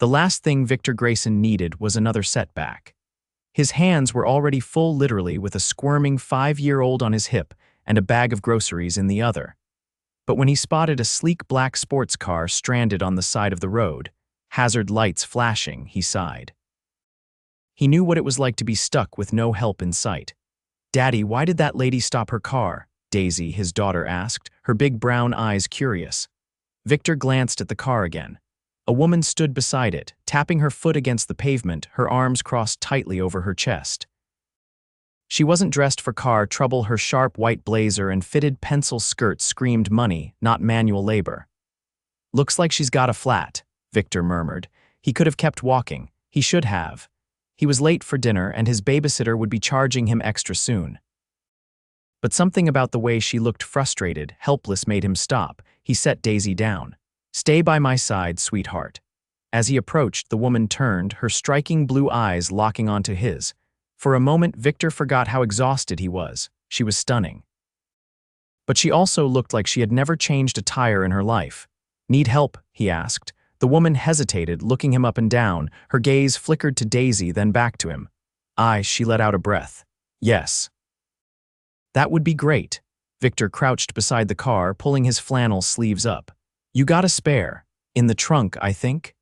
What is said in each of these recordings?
The last thing Victor Grayson needed was another setback. His hands were already full literally with a squirming 5-year-old on his hip and a bag of groceries in the other. But when he spotted a sleek black sports car stranded on the side of the road, hazard lights flashing, he sighed. He knew what it was like to be stuck with no help in sight. "Daddy, why did that lady stop her car?" Daisy, his daughter, asked, her big brown eyes curious. Victor glanced at the car again. A woman stood beside it, tapping her foot against the pavement, her arms crossed tightly over her chest. She wasn't dressed for car trouble. Her sharp white blazer and fitted pencil skirt screamed money, not manual labor. "Looks like she's got a flat," Victor murmured. He could have kept walking. He should have. He was late for dinner and his babysitter would be charging him extra soon. But something about the way she looked frustrated, helpless made him stop. He set Daisy down. "Stay by my side, sweetheart." As he approached, the woman turned, her striking blue eyes locking onto his. For a moment, Victor forgot how exhausted he was. She was stunning. But she also looked like she had never changed a tire in her life. "Need help?" he asked. The woman hesitated, looking him up and down. Her gaze flickered to Daisy, then back to him. She let out a breath. "Yes." "That would be great." Victor crouched beside the car, pulling his flannel sleeves up. "You got a spare? In the trunk, I think?"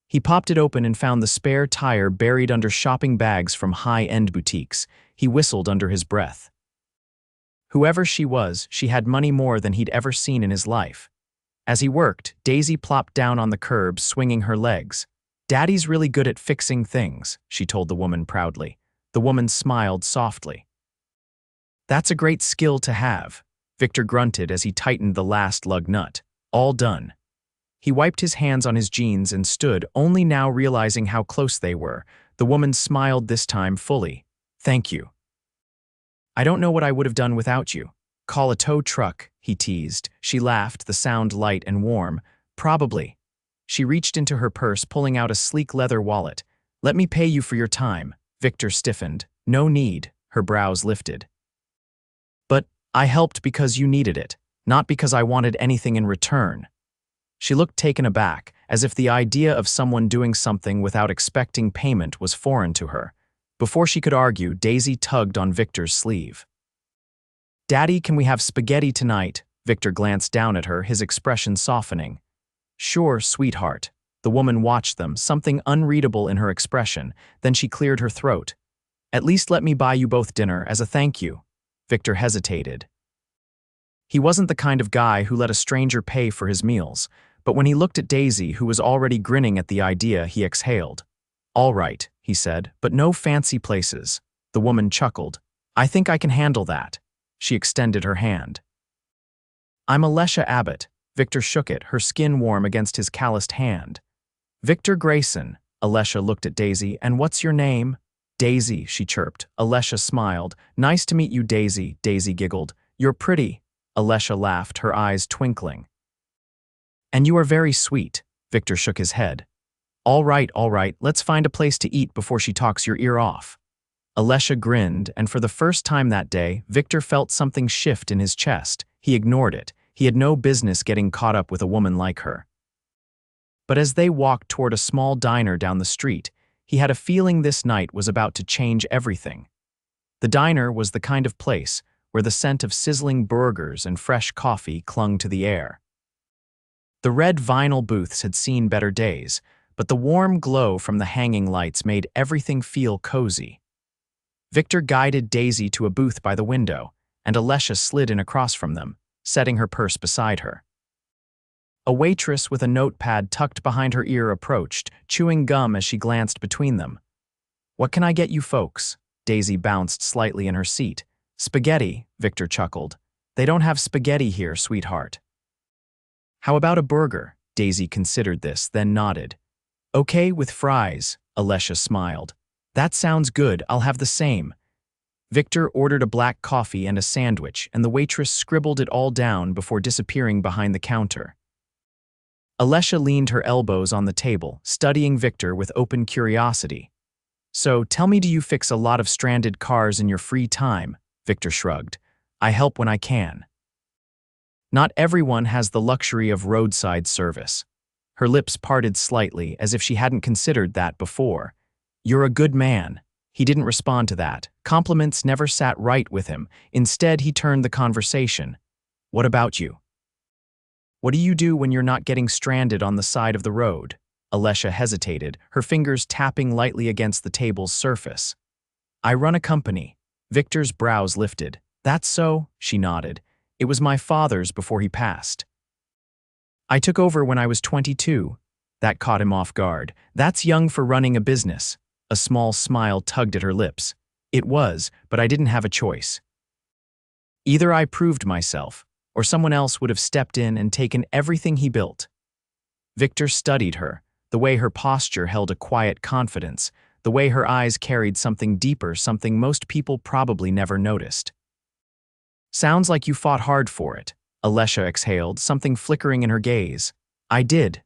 He popped it open and found the spare tire buried under shopping bags from high-end boutiques. He whistled under his breath. Whoever she was, she had money more than he'd ever seen in his life. As he worked, Daisy plopped down on the curb, swinging her legs. "Daddy's really good at fixing things," she told the woman proudly. The woman smiled softly. "That's a great skill to have," Victor grunted as he tightened the last lug nut. "All done." He wiped his hands on his jeans and stood, only now realizing how close they were. The woman smiled this time fully. "Thank you." "I don't know what I would have done without you." "Call a tow truck," he teased. She laughed, the sound light and warm. "Probably." She reached into her purse, pulling out a sleek leather wallet. "Let me pay you for your time." Victor stiffened. "No need." Her brows lifted. "But I helped because you needed it, not because I wanted anything in return." She looked taken aback, as if the idea of someone doing something without expecting payment was foreign to her. Before she could argue, Daisy tugged on Victor's sleeve. "Daddy, can we have spaghetti tonight?" Victor glanced down at her, his expression softening. "Sure, sweetheart." The woman watched them, something unreadable in her expression. Then she cleared her throat. "At least let me buy you both dinner as a thank you." Victor hesitated. He wasn't the kind of guy who let a stranger pay for his meals. But when he looked at Daisy, who was already grinning at the idea, he exhaled. "All right," he said, "but no fancy places." The woman chuckled. "I think I can handle that." She extended her hand. "I'm Alessia Abbott." Victor shook it, her skin warm against his calloused hand. "Victor Grayson." Alessia looked at Daisy. "And what's your name?" "Daisy," she chirped. Alessia smiled. "Nice to meet you, Daisy." Daisy giggled. "You're pretty." Alessia laughed, her eyes twinkling. "And you are very sweet." Victor shook his head. All right, let's find a place to eat before she talks your ear off." Alessia grinned, and for the first time that day, Victor felt something shift in his chest. He ignored it. He had no business getting caught up with a woman like her. But as they walked toward a small diner down the street, he had a feeling this night was about to change everything. The diner was the kind of place where the scent of sizzling burgers and fresh coffee clung to the air. The red vinyl booths had seen better days, but the warm glow from the hanging lights made everything feel cozy. Victor guided Daisy to a booth by the window, and Alessia slid in across from them, setting her purse beside her. A waitress with a notepad tucked behind her ear approached, chewing gum as she glanced between them. "What can I get you folks?" Daisy bounced slightly in her seat. "Spaghetti," Victor chuckled. "They don't have spaghetti here, sweetheart." "How about a burger?" Daisy considered this, then nodded. "Okay, with fries," Alessia smiled. "That sounds good, I'll have the same." Victor ordered a black coffee and a sandwich, and the waitress scribbled it all down before disappearing behind the counter. Alessia leaned her elbows on the table, studying Victor with open curiosity. "So, tell me, do you fix a lot of stranded cars in your free time?" Victor shrugged. "I help when I can." "Not everyone has the luxury of roadside service." Her lips parted slightly, as if she hadn't considered that before. "You're a good man." He didn't respond to that. Compliments never sat right with him. Instead, he turned the conversation. "What about you? What do you do when you're not getting stranded on the side of the road?" Alessia hesitated, her fingers tapping lightly against the table's surface. "I run a company." Victor's brows lifted. "That's so?" She nodded. "It was my father's before he passed. I took over when I was 22. That caught him off guard. "That's young for running a business." A small smile tugged at her lips. "It was, but I didn't have a choice. Either I proved myself, or someone else would have stepped in and taken everything he built." Victor studied her, the way her posture held a quiet confidence, the way her eyes carried something deeper, something most people probably never noticed. "Sounds like you fought hard for it," Alessia exhaled, something flickering in her gaze. "I did."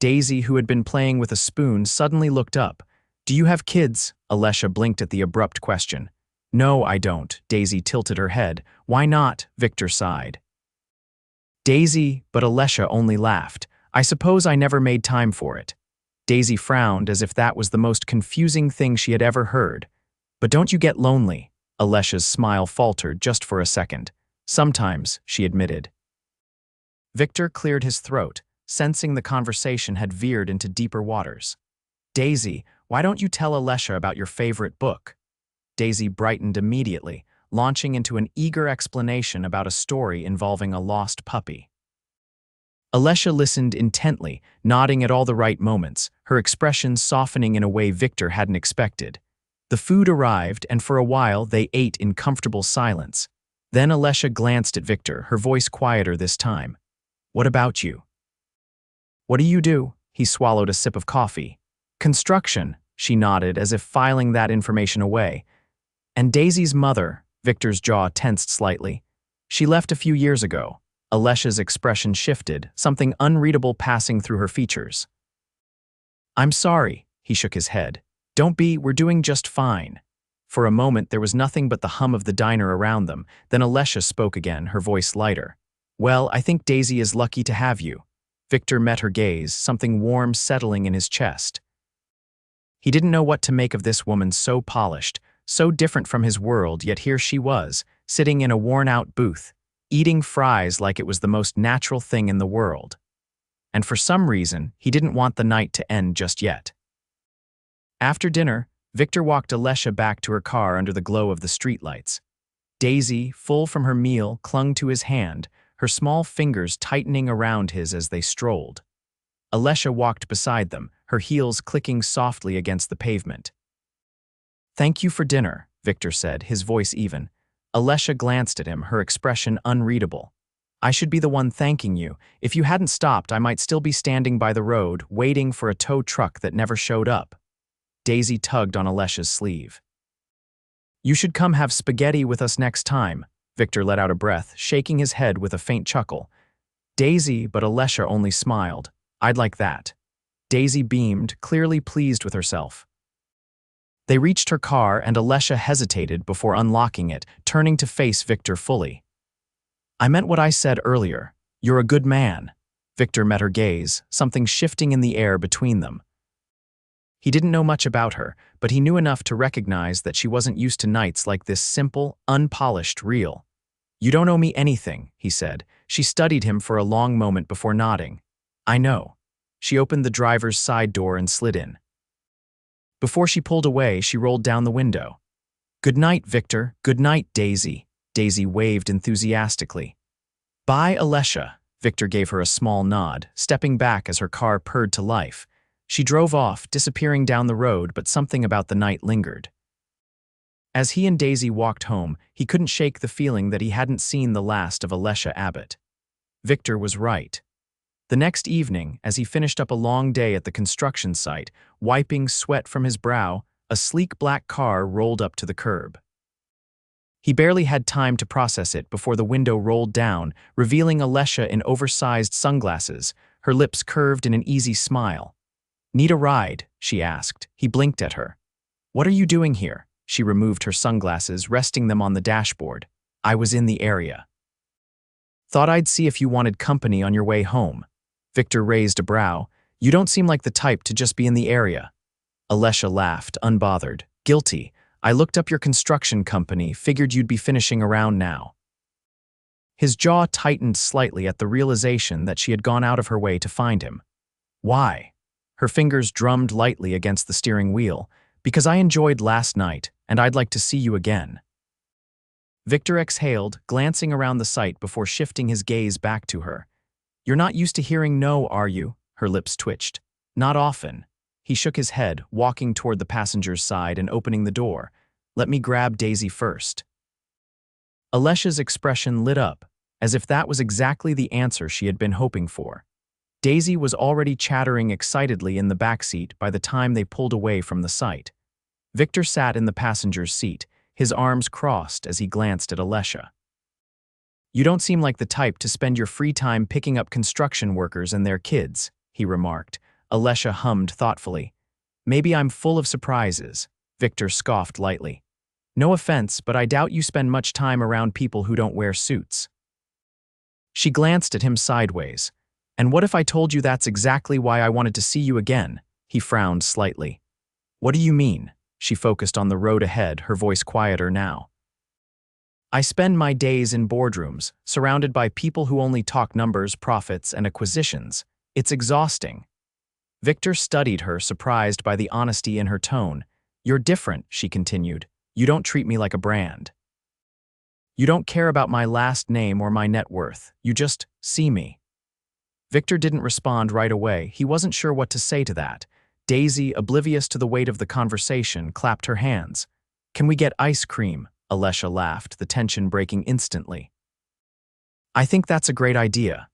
Daisy, who had been playing with a spoon, suddenly looked up. "Do you have kids?" Alessia blinked at the abrupt question. "No, I don't." Daisy tilted her head. "Why not?" Victor sighed. Daisy, but Alessia only laughed. "I suppose I never made time for it." Daisy frowned as if that was the most confusing thing she had ever heard. "But don't you get lonely?" Alessia's smile faltered just for a second. "Sometimes," she admitted. Victor cleared his throat, sensing the conversation had veered into deeper waters. "Daisy, why don't you tell Alessia about your favorite book?" Daisy brightened immediately, launching into an eager explanation about a story involving a lost puppy. Alessia listened intently, nodding at all the right moments, her expression softening in a way Victor hadn't expected. The food arrived, and for a while they ate in comfortable silence. Then Alessia glanced at Victor, her voice quieter this time. "What about you?" "What do you do?" He swallowed a sip of coffee. "Construction," she nodded, as if filing that information away. "And Daisy's mother," Victor's jaw tensed slightly. "She left a few years ago." Alessia's expression shifted, something unreadable passing through her features. "I'm sorry," he shook his head. "Don't be, we're doing just fine." For a moment there was nothing but the hum of the diner around them, then Alessia spoke again, her voice lighter. "Well, I think Daisy is lucky to have you." Victor met her gaze, something warm settling in his chest. He didn't know what to make of this woman so polished, so different from his world, yet here she was, sitting in a worn-out booth, eating fries like it was the most natural thing in the world. And for some reason, he didn't want the night to end just yet. After dinner, Victor walked Alessia back to her car under the glow of the streetlights. Daisy, full from her meal, clung to his hand, her small fingers tightening around his as they strolled. Alessia walked beside them, her heels clicking softly against the pavement. "Thank you for dinner," Victor said, his voice even. Alessia glanced at him, her expression unreadable. "I should be the one thanking you. If you hadn't stopped, I might still be standing by the road, waiting for a tow truck that never showed up." Daisy tugged on Alessia's sleeve. "You should come have spaghetti with us next time." Victor let out a breath, shaking his head with a faint chuckle. Daisy, but Alessia only smiled. "I'd like that." Daisy beamed, clearly pleased with herself. They reached her car and Alessia hesitated before unlocking it, turning to face Victor fully. "I meant what I said earlier. You're a good man." Victor met her gaze, something shifting in the air between them. He didn't know much about her, but he knew enough to recognize that she wasn't used to nights like this simple, unpolished real. "You don't owe me anything," he said. She studied him for a long moment before nodding. "I know." She opened the driver's side door and slid in. Before she pulled away, she rolled down the window. "Good night, Victor. Good night, Daisy." Daisy waved enthusiastically. "Bye, Alessia." Victor gave her a small nod, stepping back as her car purred to life. She drove off, disappearing down the road, but something about the night lingered. As he and Daisy walked home, he couldn't shake the feeling that he hadn't seen the last of Alessia Abbott. Victor was right. The next evening, as he finished up a long day at the construction site, wiping sweat from his brow, a sleek black car rolled up to the curb. He barely had time to process it before the window rolled down, revealing Alessia in oversized sunglasses, her lips curved in an easy smile. "Need a ride?" she asked. He blinked at her. "What are you doing here?" She removed her sunglasses, resting them on the dashboard. "I was in the area. Thought I'd see if you wanted company on your way home." Victor raised a brow. You don't seem like the type to just be in the area. Alessia laughed, unbothered. Guilty. I looked up your construction company, figured you'd be finishing around now. His jaw tightened slightly at the realization that she had gone out of her way to find him. Why? Her fingers drummed lightly against the steering wheel. Because I enjoyed last night, and I'd like to see you again. Victor exhaled, glancing around the site before shifting his gaze back to her. You're not used to hearing no, are you? Her lips twitched. Not often. He shook his head, walking toward the passenger's side and opening the door. Let me grab Daisy first. Alessia's expression lit up, as if that was exactly the answer she had been hoping for. Daisy was already chattering excitedly in the backseat by the time they pulled away from the site. Victor sat in the passenger's seat, his arms crossed as he glanced at Alessia. You don't seem like the type to spend your free time picking up construction workers and their kids, he remarked. Alessia hummed thoughtfully. Maybe I'm full of surprises, Victor scoffed lightly. No offense, but I doubt you spend much time around people who don't wear suits. She glanced at him sideways. And what if I told you that's exactly why I wanted to see you again? He frowned slightly. What do you mean? She focused on the road ahead, her voice quieter now. I spend my days in boardrooms, surrounded by people who only talk numbers, profits, and acquisitions. It's exhausting. Victor studied her, surprised by the honesty in her tone. You're different, she continued. You don't treat me like a brand. You don't care about my last name or my net worth. You just see me. Victor didn't respond right away. He wasn't sure what to say to that. Daisy, oblivious to the weight of the conversation, clapped her hands. Can we get ice cream? Alessia laughed, the tension breaking instantly. I think that's a great idea.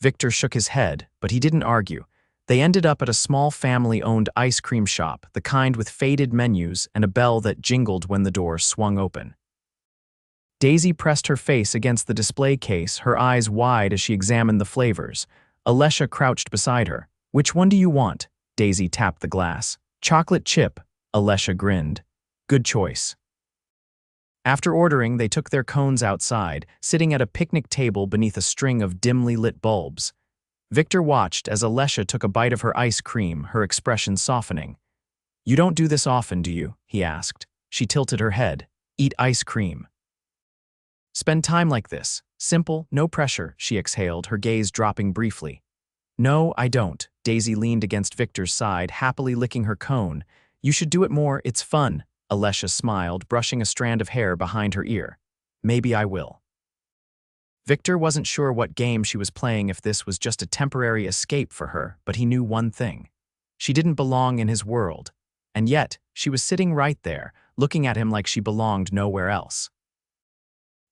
Victor shook his head, but he didn't argue. They ended up at a small family-owned ice cream shop, the kind with faded menus and a bell that jingled when the door swung open. Daisy pressed her face against the display case, her eyes wide as she examined the flavors. Alessia crouched beside her. Which one do you want? Daisy tapped the glass. Chocolate chip, Alessia grinned. Good choice. After ordering, they took their cones outside, sitting at a picnic table beneath a string of dimly lit bulbs. Victor watched as Alessia took a bite of her ice cream, her expression softening. You don't do this often, do you? He asked. She tilted her head. Eat ice cream. Spend time like this. Simple, no pressure, she exhaled, her gaze dropping briefly. No, I don't. Daisy leaned against Victor's side, happily licking her cone. You should do it more, it's fun. Alessia smiled, brushing a strand of hair behind her ear. Maybe I will. Victor wasn't sure what game she was playing, if this was just a temporary escape for her, but he knew one thing. She didn't belong in his world. And yet, she was sitting right there, looking at him like she belonged nowhere else.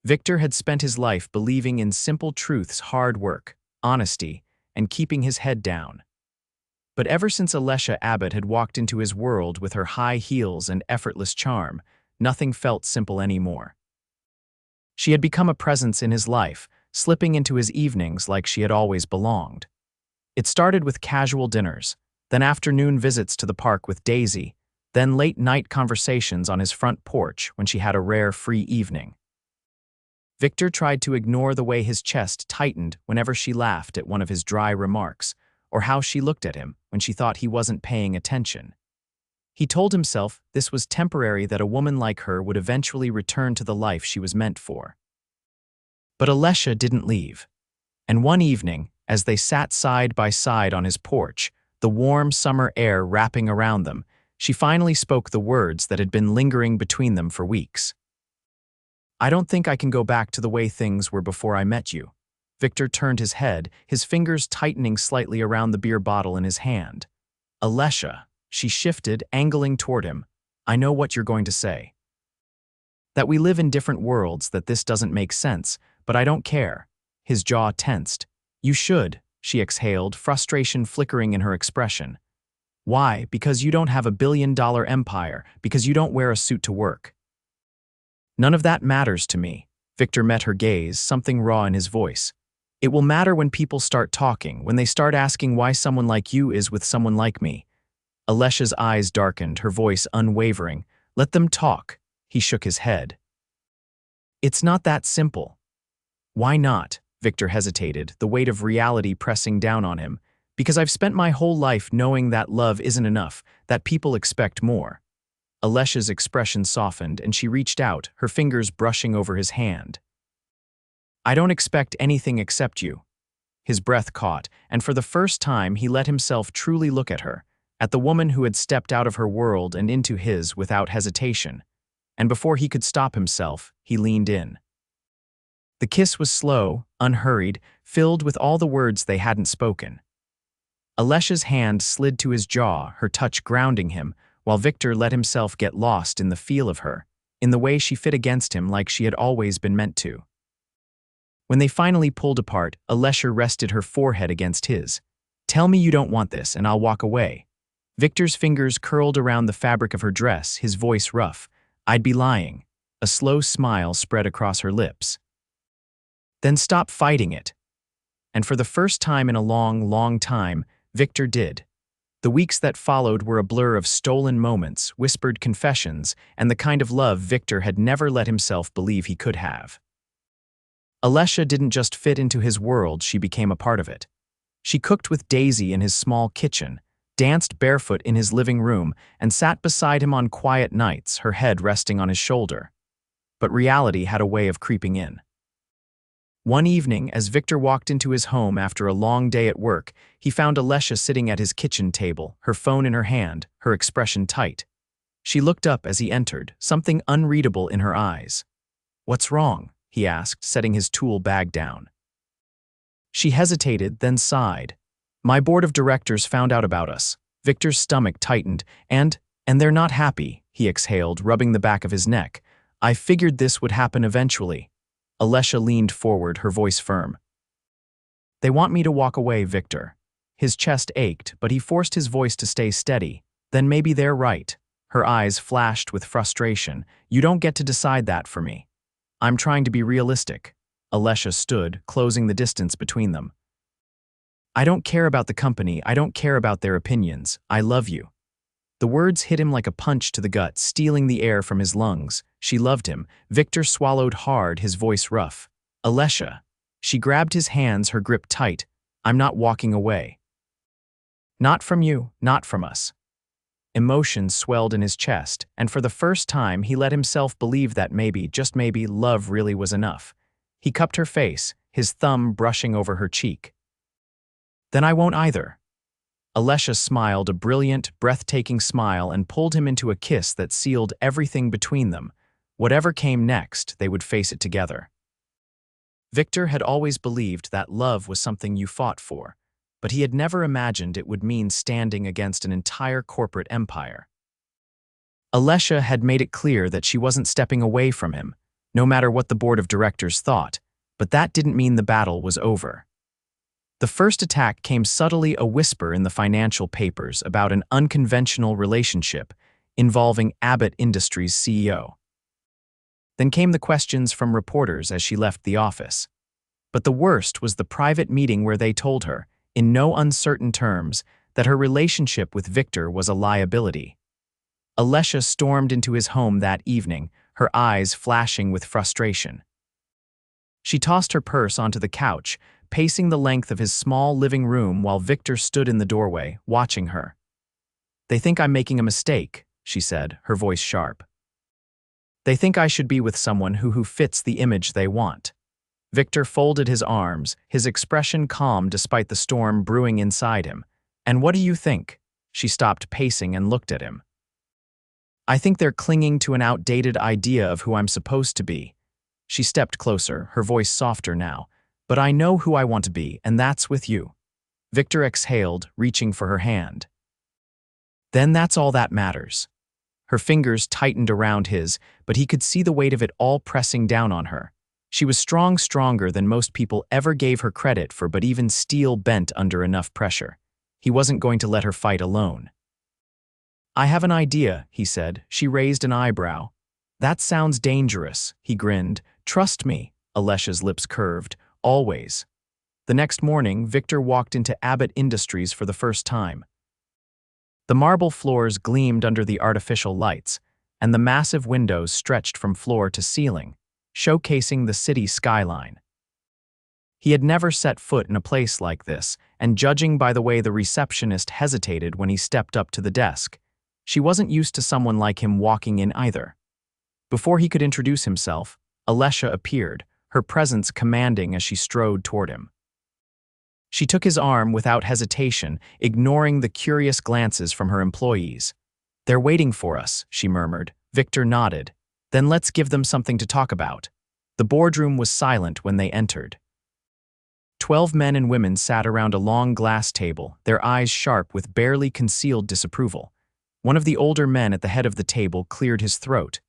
Victor had spent his life believing in simple truths, hard work, honesty, and keeping his head down. But ever since Alessia Abbott had walked into his world with her high heels and effortless charm, nothing felt simple anymore. She had become a presence in his life, slipping into his evenings like she had always belonged. It started with casual dinners, then afternoon visits to the park with Daisy, then late-night conversations on his front porch when she had a rare free evening. Victor tried to ignore the way his chest tightened whenever she laughed at one of his dry remarks, or how she looked at him when she thought he wasn't paying attention. He told himself this was temporary, that a woman like her would eventually return to the life she was meant for. But Alessia didn't leave. And one evening, as they sat side by side on his porch, the warm summer air wrapping around them, she finally spoke the words that had been lingering between them for weeks. I don't think I can go back to the way things were before I met you. Victor turned his head, his fingers tightening slightly around the beer bottle in his hand. Alessia, she shifted, angling toward him. I know what you're going to say. That we live in different worlds, that this doesn't make sense, but I don't care. His jaw tensed. You should, she exhaled, frustration flickering in her expression. Why? Because you don't have $1 billion empire, because you don't wear a suit to work. None of that matters to me. Victor met her gaze, something raw in his voice. It will matter when people start talking, when they start asking why someone like you is with someone like me. Alessia's eyes darkened, her voice unwavering. Let them talk. He shook his head. It's not that simple. Why not? Victor hesitated, the weight of reality pressing down on him. Because I've spent my whole life knowing that love isn't enough, that people expect more. Alessia's expression softened and she reached out, her fingers brushing over his hand. I don't expect anything except you. His breath caught, and for the first time he let himself truly look at her, at the woman who had stepped out of her world and into his without hesitation. And before he could stop himself, he leaned in. The kiss was slow, unhurried, filled with all the words they hadn't spoken. Alessia's hand slid to his jaw, her touch grounding him, while Victor let himself get lost in the feel of her, in the way she fit against him like she had always been meant to. When they finally pulled apart, Alessia rested her forehead against his. Tell me you don't want this, and I'll walk away. Victor's fingers curled around the fabric of her dress, his voice rough. I'd be lying. A slow smile spread across her lips. Then stop fighting it. And for the first time in a long, long time, Victor did. The weeks that followed were a blur of stolen moments, whispered confessions, and the kind of love Victor had never let himself believe he could have. Alessia didn't just fit into his world, she became a part of it. She cooked with Daisy in his small kitchen, danced barefoot in his living room, and sat beside him on quiet nights, her head resting on his shoulder. But reality had a way of creeping in. One evening, as Victor walked into his home after a long day at work, he found Alessia sitting at his kitchen table, her phone in her hand, her expression tight. She looked up as he entered, something unreadable in her eyes. What's wrong? He asked, setting his tool bag down. She hesitated, then sighed. My board of directors found out about us. Victor's stomach tightened, and they're not happy, he exhaled, rubbing the back of his neck. I figured this would happen eventually. Alessia leaned forward, her voice firm. They want me to walk away, Victor. His chest ached, but he forced his voice to stay steady. Then maybe they're right. Her eyes flashed with frustration. You don't get to decide that for me. I'm trying to be realistic. Alessia stood, closing the distance between them. I don't care about the company, I don't care about their opinions. I love you. The words hit him like a punch to the gut, stealing the air from his lungs. She loved him. Victor swallowed hard, his voice rough. Alessia. She grabbed his hands, her grip tight. I'm not walking away. Not from you, not from us. Emotion swelled in his chest, and for the first time he let himself believe that maybe, just maybe, love really was enough. He cupped her face, his thumb brushing over her cheek. Then I won't either. Alessia smiled a brilliant, breathtaking smile and pulled him into a kiss that sealed everything between them. Whatever came next, they would face it together. Victor had always believed that love was something you fought for, but he had never imagined it would mean standing against an entire corporate empire. Alessia had made it clear that she wasn't stepping away from him, no matter what the board of directors thought, but that didn't mean the battle was over. The first attack came subtly, a whisper in the financial papers about an unconventional relationship involving Abbott Industries' CEO. Then came the questions from reporters as she left the office. But the worst was the private meeting where they told her, in no uncertain terms, that her relationship with Victor was a liability. Alessia stormed into his home that evening, her eyes flashing with frustration. She tossed her purse onto the couch, pacing the length of his small living room while Victor stood in the doorway, watching her. They think I'm making a mistake, she said, her voice sharp. They think I should be with someone who fits the image they want. Victor folded his arms, his expression calm despite the storm brewing inside him. And what do you think? She stopped pacing and looked at him. I think they're clinging to an outdated idea of who I'm supposed to be. She stepped closer, her voice softer now. But I know who I want to be, and that's with you. Victor exhaled, reaching for her hand. Then that's all that matters. Her fingers tightened around his, but he could see the weight of it all pressing down on her. She was stronger than most people ever gave her credit for, but even steel bent under enough pressure. He wasn't going to let her fight alone. I have an idea, he said. She raised an eyebrow. That sounds dangerous, he grinned. Trust me, Alessia's lips curved. Always. The next morning, Victor walked into Abbott Industries for the first time. The marble floors gleamed under the artificial lights, and the massive windows stretched from floor to ceiling, showcasing the city skyline. He had never set foot in a place like this, and judging by the way the receptionist hesitated when he stepped up to the desk, she wasn't used to someone like him walking in either. Before he could introduce himself, Alessia appeared, her presence commanding as she strode toward him. She took his arm without hesitation, ignoring the curious glances from her employees. "They're waiting for us," she murmured. Victor nodded. "Then let's give them something to talk about." The boardroom was silent when they entered. 12 men and women sat around a long glass table, their eyes sharp with barely concealed disapproval. One of the older men at the head of the table cleared his throat.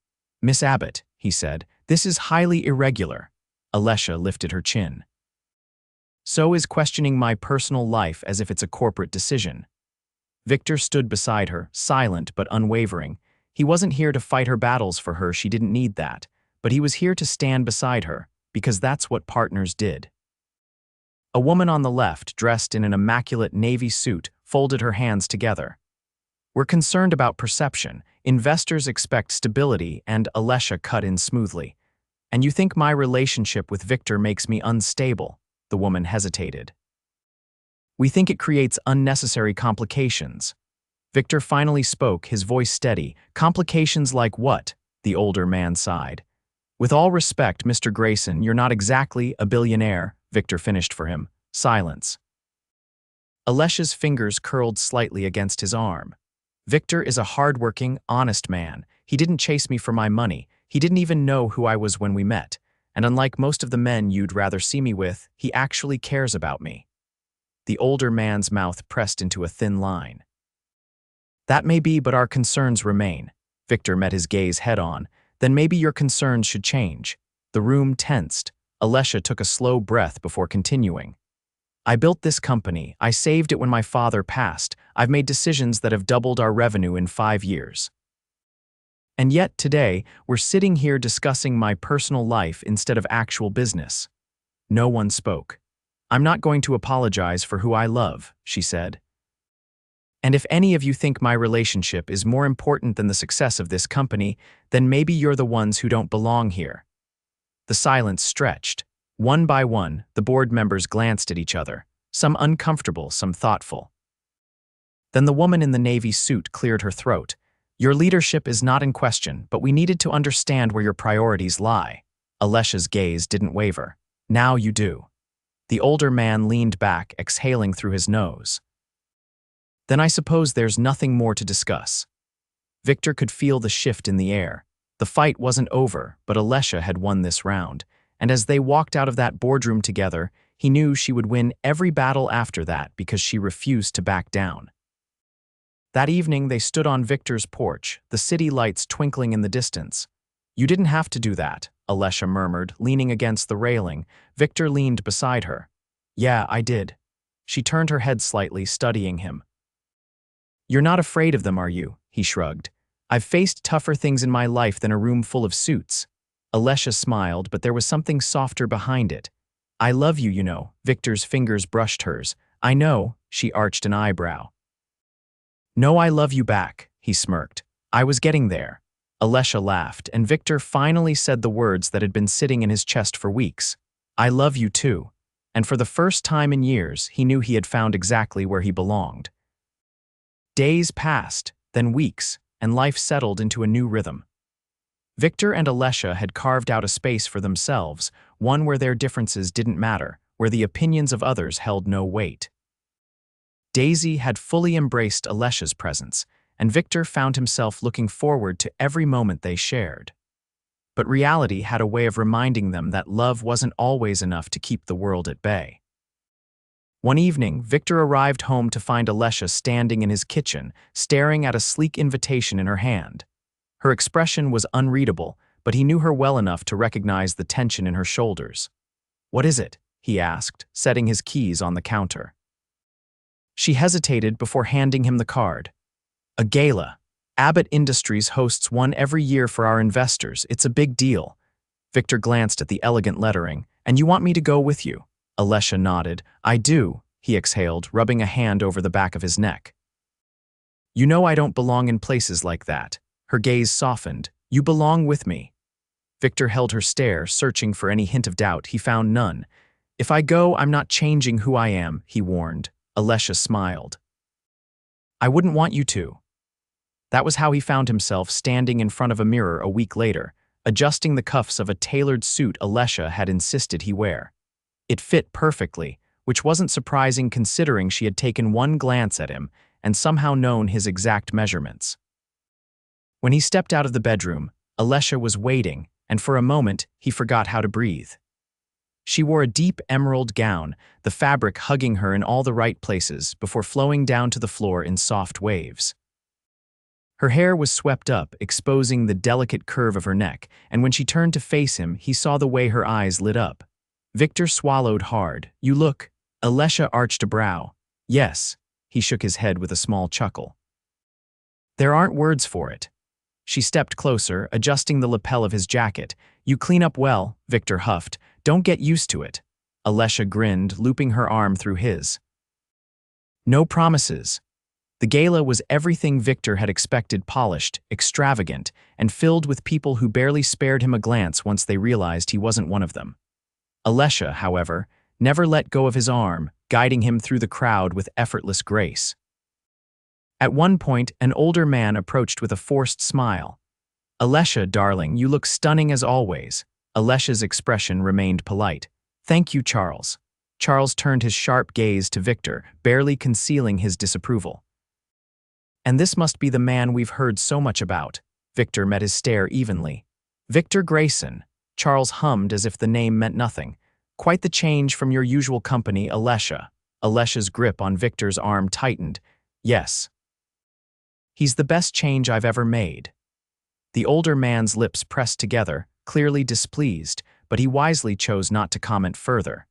"Miss Abbott," he said, "this is highly irregular." Alessia lifted her chin. "So is questioning my personal life as if it's a corporate decision." Victor stood beside her, silent but unwavering. He wasn't here to fight her battles for her, she didn't need that, but he was here to stand beside her, because that's what partners did. A woman on the left, dressed in an immaculate navy suit, folded her hands together. "We're concerned about perception. Investors expect stability," and Alessia cut in smoothly. "And you think my relationship with Victor makes me unstable?" The woman hesitated. "We think it creates unnecessary complications." Victor finally spoke, his voice steady. "Complications like what?" The older man sighed. "With all respect, Mr. Grayson, you're not exactly a billionaire," Victor finished for him. Silence. Alessia's fingers curled slightly against his arm. "Victor is a hard-working, honest man. He didn't chase me for my money. He didn't even know who I was when we met. And unlike most of the men you'd rather see me with, he actually cares about me." The older man's mouth pressed into a thin line. "That may be, but our concerns remain." Victor met his gaze head-on. "Then maybe your concerns should change." The room tensed. Alessia took a slow breath before continuing. "I built this company. I saved it when my father passed. I've made decisions that have doubled our revenue in 5 years. And yet today, we're sitting here discussing my personal life instead of actual business." No one spoke. "I'm not going to apologize for who I love," she said. "And if any of you think my relationship is more important than the success of this company, then maybe you're the ones who don't belong here." The silence stretched. One by one, the board members glanced at each other, some uncomfortable, some thoughtful. Then the woman in the navy suit cleared her throat. "Your leadership is not in question, but we needed to understand where your priorities lie." Alessia's gaze didn't waver. "Now you do." The older man leaned back, exhaling through his nose. "Then I suppose there's nothing more to discuss." Victor could feel the shift in the air. The fight wasn't over, but Alessia had won this round, and as they walked out of that boardroom together, he knew she would win every battle after that because she refused to back down. That evening they stood on Victor's porch, the city lights twinkling in the distance. "You didn't have to do that," Alessia murmured, leaning against the railing. Victor leaned beside her. "Yeah, I did." She turned her head slightly, studying him. "You're not afraid of them, are you?" He shrugged. "I've faced tougher things in my life than a room full of suits." Alessia smiled, but there was something softer behind it. "I love you, you know." Victor's fingers brushed hers. "I know," she arched an eyebrow. "No, I love you back," he smirked. "I was getting there." Alessia laughed, and Victor finally said the words that had been sitting in his chest for weeks. "I love you too." And for the first time in years, he knew he had found exactly where he belonged. Days passed, then weeks, and life settled into a new rhythm. Victor and Alessia had carved out a space for themselves, one where their differences didn't matter, where the opinions of others held no weight. Daisy had fully embraced Alessia's presence, and Victor found himself looking forward to every moment they shared. But reality had a way of reminding them that love wasn't always enough to keep the world at bay. One evening, Victor arrived home to find Alessia standing in his kitchen, staring at a sleek invitation in her hand. Her expression was unreadable, but he knew her well enough to recognize the tension in her shoulders. "What is it?" he asked, setting his keys on the counter. She hesitated before handing him the card. "A gala. Abbott Industries hosts one every year for our investors. It's a big deal." Victor glanced at the elegant lettering. "And you want me to go with you?" Alessia nodded. "I do," he exhaled, rubbing a hand over the back of his neck. "You know I don't belong in places like that." Her gaze softened. "You belong with me." Victor held her stare, searching for any hint of doubt. He found none. If I go, I'm not changing who I am, he warned. Alessia smiled. I wouldn't want you to. That was how he found himself standing in front of a mirror a week later, adjusting the cuffs of a tailored suit Alessia had insisted he wear. It fit perfectly, which wasn't surprising considering she had taken one glance at him and somehow known his exact measurements. When he stepped out of the bedroom, Alessia was waiting, and for a moment, he forgot how to breathe. She wore a deep emerald gown, the fabric hugging her in all the right places before flowing down to the floor in soft waves. Her hair was swept up, exposing the delicate curve of her neck, and when she turned to face him, he saw the way her eyes lit up. Victor swallowed hard. You look. Alessia arched a brow. Yes, he shook his head with a small chuckle. There aren't words for it. She stepped closer, adjusting the lapel of his jacket. You clean up well, Victor huffed. Don't get used to it. Alessia grinned, looping her arm through his. No promises. The gala was everything Victor had expected: polished, extravagant, and filled with people who barely spared him a glance once they realized he wasn't one of them. Alessia, however, never let go of his arm, guiding him through the crowd with effortless grace. At one point, an older man approached with a forced smile. Alessia, darling, you look stunning as always. Alessia's expression remained polite. Thank you, Charles. Charles turned his sharp gaze to Victor, barely concealing his disapproval. And this must be the man we've heard so much about. Victor met his stare evenly. Victor Grayson. Charles hummed as if the name meant nothing. Quite the change from your usual company, Alessia. Alessia's grip on Victor's arm tightened. Yes. He's the best change I've ever made. The older man's lips pressed together, clearly displeased, but he wisely chose not to comment further.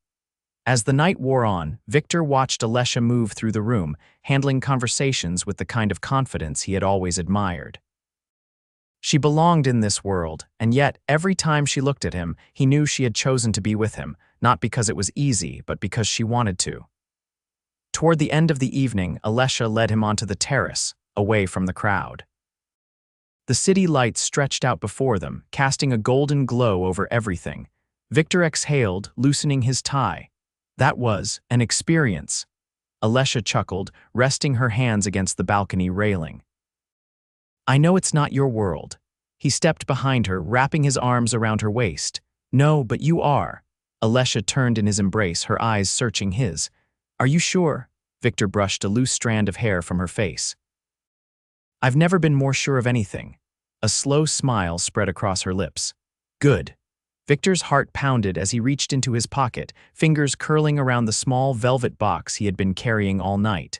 As the night wore on, Victor watched Alessia move through the room, handling conversations with the kind of confidence he had always admired. She belonged in this world, and yet, every time she looked at him, he knew she had chosen to be with him, not because it was easy, but because she wanted to. Toward the end of the evening, Alessia led him onto the terrace, away from the crowd. The city lights stretched out before them, casting a golden glow over everything. Victor exhaled, loosening his tie. That was an experience. Alessia chuckled, resting her hands against the balcony railing. I know it's not your world. He stepped behind her, wrapping his arms around her waist. No, but you are. Alessia turned in his embrace, her eyes searching his. Are you sure? Victor brushed a loose strand of hair from her face. I've never been more sure of anything. A slow smile spread across her lips. Good. Victor's heart pounded as he reached into his pocket, fingers curling around the small velvet box he had been carrying all night.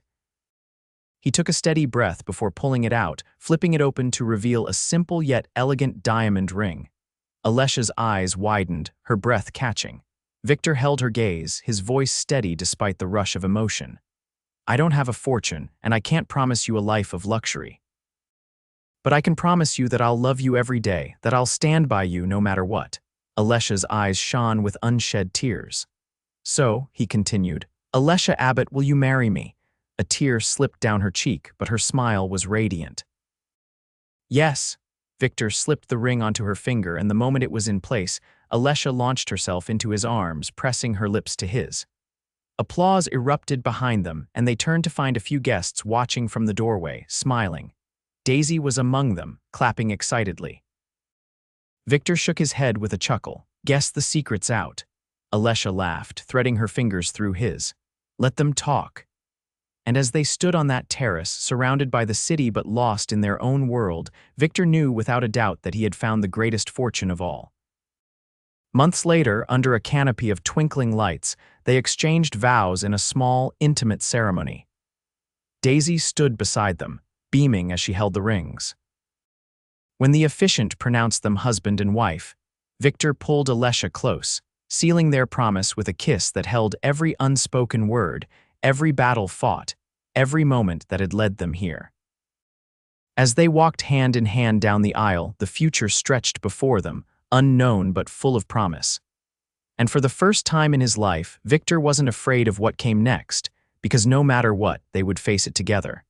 He took a steady breath before pulling it out, flipping it open to reveal a simple yet elegant diamond ring. Alessia's eyes widened, her breath catching. Victor held her gaze, his voice steady despite the rush of emotion. I don't have a fortune, and I can't promise you a life of luxury. But I can promise you that I'll love you every day, that I'll stand by you no matter what. Alessia's eyes shone with unshed tears. So, he continued, Alessia Abbott, will you marry me? A tear slipped down her cheek, but her smile was radiant. Yes. Victor slipped the ring onto her finger, and the moment it was in place, Alessia launched herself into his arms, pressing her lips to his. Applause erupted behind them, and they turned to find a few guests watching from the doorway, smiling. Daisy was among them, clapping excitedly. Victor shook his head with a chuckle. Guess the secret's out. Alessia laughed, threading her fingers through his. Let them talk. And as they stood on that terrace, surrounded by the city but lost in their own world, Victor knew without a doubt that he had found the greatest fortune of all. Months later, under a canopy of twinkling lights, they exchanged vows in a small, intimate ceremony. Daisy stood beside them, beaming as she held the rings. When the officiant pronounced them husband and wife, Victor pulled Alessia close, sealing their promise with a kiss that held every unspoken word, every battle fought, every moment that had led them here. As they walked hand in hand down the aisle, the future stretched before them, unknown but full of promise. And for the first time in his life, Victor wasn't afraid of what came next, because no matter what, they would face it together.